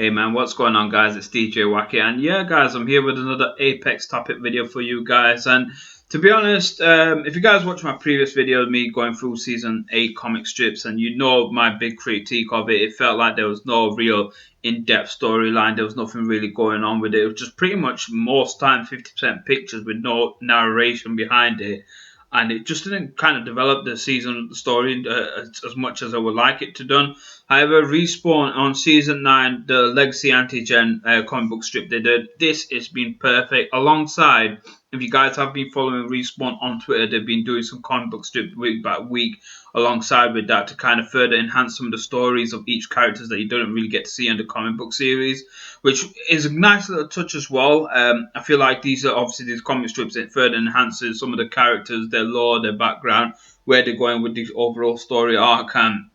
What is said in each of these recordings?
Hey man, what's going on guys? It's DJ Wacky, and yeah guys, I'm here with another Apex topic video for you guys. And to be honest, if you guys watch my previous video of me going through season 8 comic strips, and you know my big critique of it, it felt like there was no real in-depth storyline. There was nothing really going on with it. It was just pretty much most time 50% pictures with no narration behind it, and it just didn't kind of develop the season the story as much as I would like it to done. However, Respawn on season 9, the Legacy Antigen comic book strip they did, this has been perfect. Alongside, if you guys have been following Respawn on Twitter, they've been doing some comic book strip week by week alongside with that to kind of further enhance some of the stories of each characters that you don't really get to see in the comic book series, which is a nice little touch as well. I feel like these are obviously these comic strips, it further enhances some of the characters, their lore, their background, where they're going with the overall story arc. And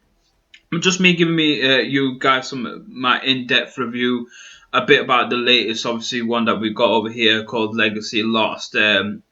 just me giving you guys some my in-depth review a bit about the latest obviously one that we've got over here called Legacy Lost.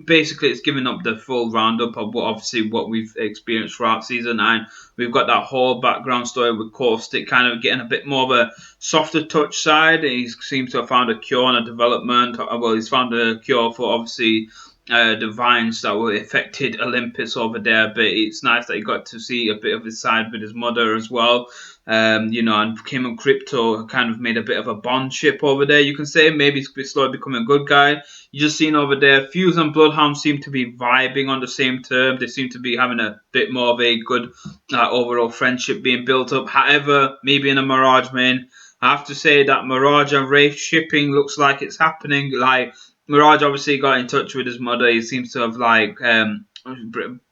Basically it's giving up the full roundup of what we've experienced throughout season 9. We've got that whole background story with Caustic kind of getting a bit more of a softer touch side. He seems to have found a cure and a development. Well, he's found a cure for obviously the vines that were affected Olympus over there, but it's nice that you got to see a bit of his side with his mother as well. And Kim and Crypto kind of made a bit of a bond ship over there, you can say. Maybe he's slowly becoming a good guy. You just seen over there, Fuse and Bloodhound seem to be vibing on the same term. They seem to be having a bit more of a good overall friendship being built up. However, maybe in a Mirage main, I have to say that Mirage and Wraith shipping looks like it's happening. Like, Mirage obviously got in touch with his mother. He seems to have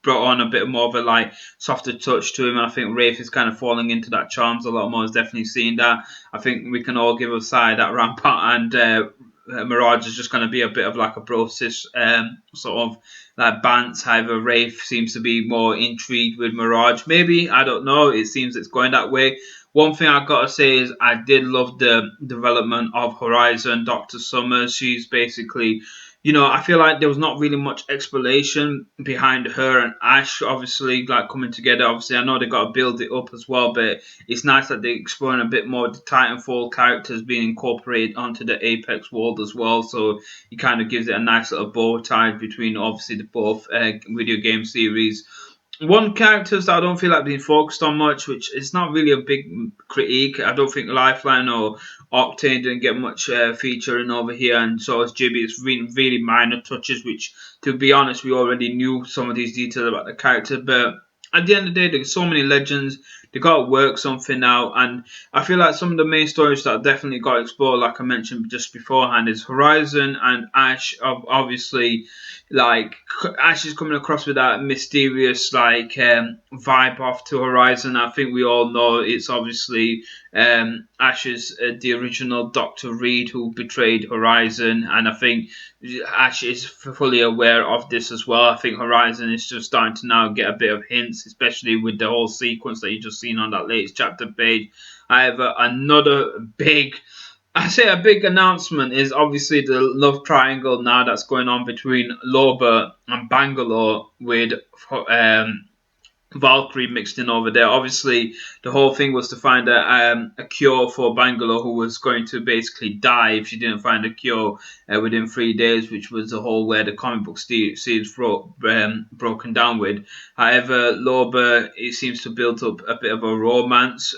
brought on a bit more of a softer touch to him, and I think Wraith is kind of falling into that charms a lot more. Is definitely seeing that. I think we can all give a side that Rampart and Mirage is just going to be a bit of like a process sort of like bants. However, Wraith seems to be more intrigued with Mirage. Maybe, I don't know. It seems it's going that way. One thing I've got to say is I did love the development of Horizon, Dr. Summers. She's basically, I feel like there was not really much explanation behind her and Ash, obviously, like coming together. Obviously, I know they got to build it up as well, but it's nice that they're exploring a bit more of the Titanfall characters being incorporated onto the Apex world as well. So it kind of gives it a nice little bow tie between, obviously, the both video game series. One characters that I don't feel like being focused on much, which is not really a big critique. I don't think Lifeline or Octane didn't get much featuring over here, and so as Jibby. It's really minor touches, which, to be honest, we already knew some of these details about the character. But at the end of the day, there's so many legends. They got to work something out, and I feel like some of the main stories that definitely got explored, like I mentioned just beforehand, is Horizon and Ash. Obviously, like Ash is coming across with that mysterious vibe off to Horizon. I think we all know it's obviously Ash is the original Dr. Reed who betrayed Horizon, and I think Ash is fully aware of this as well. I think Horizon is just starting to now get a bit of hints, especially with the whole sequence that you just seen on that latest chapter page. However, another big announcement is obviously the love triangle now that's going on between Loba and Bangalore with Valkyrie mixed in over there. Obviously, the whole thing was to find a cure for Bangalore, who was going to basically die if she didn't find a cure within 3 days, which was the whole where the comic book series broken down with. However, Loba, it seems to build up a bit of a romance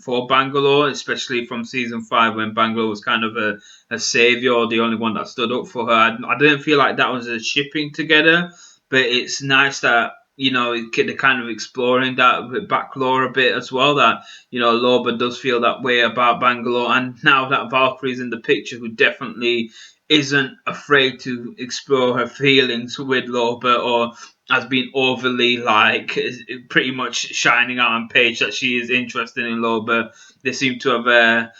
for Bangalore, especially from season 5 when Bangalore was kind of a savior, the only one that stood up for her. I didn't feel like that was a shipping together, but it's nice that they're kind of exploring that with backlore a bit as well, that, Loba does feel that way about Bangalore. And now that Valkyrie's in the picture, who definitely isn't afraid to explore her feelings with Loba, or has been overly, pretty much shining out on page that she is interested in Loba. They seem to have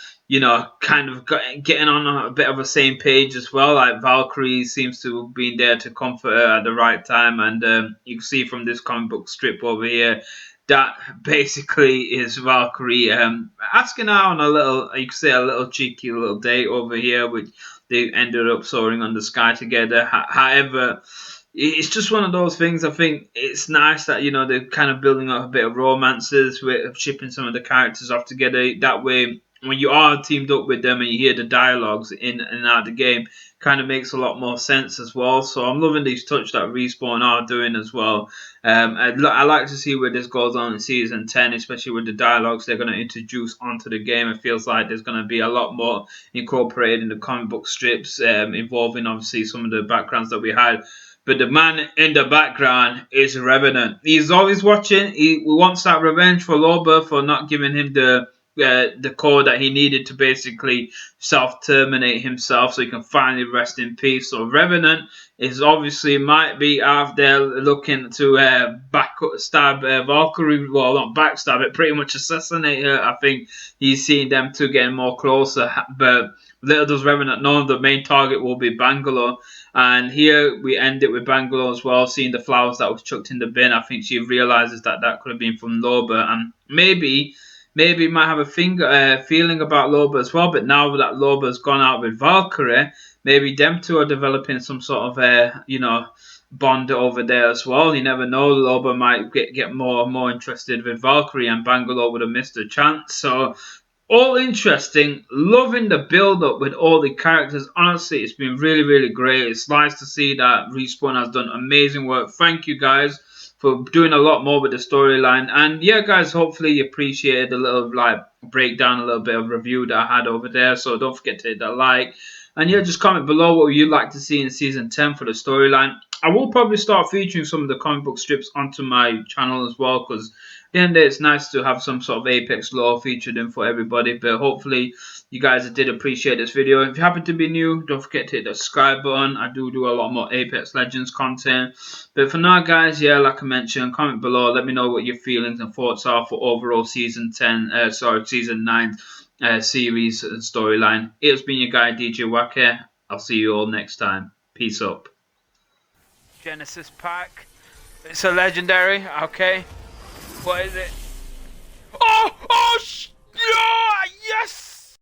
kind of getting on a bit of a same page as well. Like Valkyrie seems to have been there to comfort her at the right time, and you can see from this comic book strip over here that basically is Valkyrie asking out on a little, you could say, a little cheeky little date over here, which they ended up soaring on the sky together. However, it's just one of those things. I think it's nice that they're kind of building up a bit of romances with shipping some of the characters off together. That way, when you are teamed up with them and you hear the dialogues in and out of the game, kind of makes a lot more sense as well. So I'm loving these touch that Respawn are doing as well. I like to see where this goes on in season 10, especially with the dialogues they're going to introduce onto the game. It feels like there's going to be a lot more incorporated in the comic book strips, involving obviously some of the backgrounds that we had. But the man in the background is Revenant. He's always watching. He wants that revenge for Loba for not giving him the code that he needed to basically self-terminate himself so he can finally rest in peace. So Revenant is obviously might be out there looking to backstab Valkyrie. Well, not backstab it, pretty much assassinate her. I think he's seeing them two getting more closer. But little does Revenant know the main target will be Bangalore. And here we end it with Bangalore as well, seeing the flowers that was chucked in the bin. I think she realizes that that could have been from Loba, and maybe might have a feeling about Loba as well. But now that Loba's gone out with Valkyrie, maybe them two are developing some sort of bond over there as well. You never know. Loba might get more interested with Valkyrie, and Bangalore would have missed a chance. So all interesting, loving the build up with all the characters. Honestly, it's been really great. It's nice to see that Respawn has done amazing work. Thank you guys for doing a lot more with the storyline. And yeah, guys, hopefully you appreciated a little breakdown, a little bit of review that I had over there. So don't forget to hit that like. And yeah, just comment below what you'd like to see in season 10 for the storyline. I will probably start featuring some of the comic book strips onto my channel as well, because at the end of the day, it's nice to have some sort of Apex lore featured in for everybody. But hopefully you guys did appreciate this video. If you happen to be new, don't forget to hit the subscribe button. I do a lot more Apex Legends content. But for now, guys, yeah, like I mentioned, comment below. Let me know what your feelings and thoughts are for overall season 9 series and storyline. It's been your guy DJ Waka. I'll see you all next time. Peace up. Genesis pack. It's a legendary. Okay. What is it? Oh!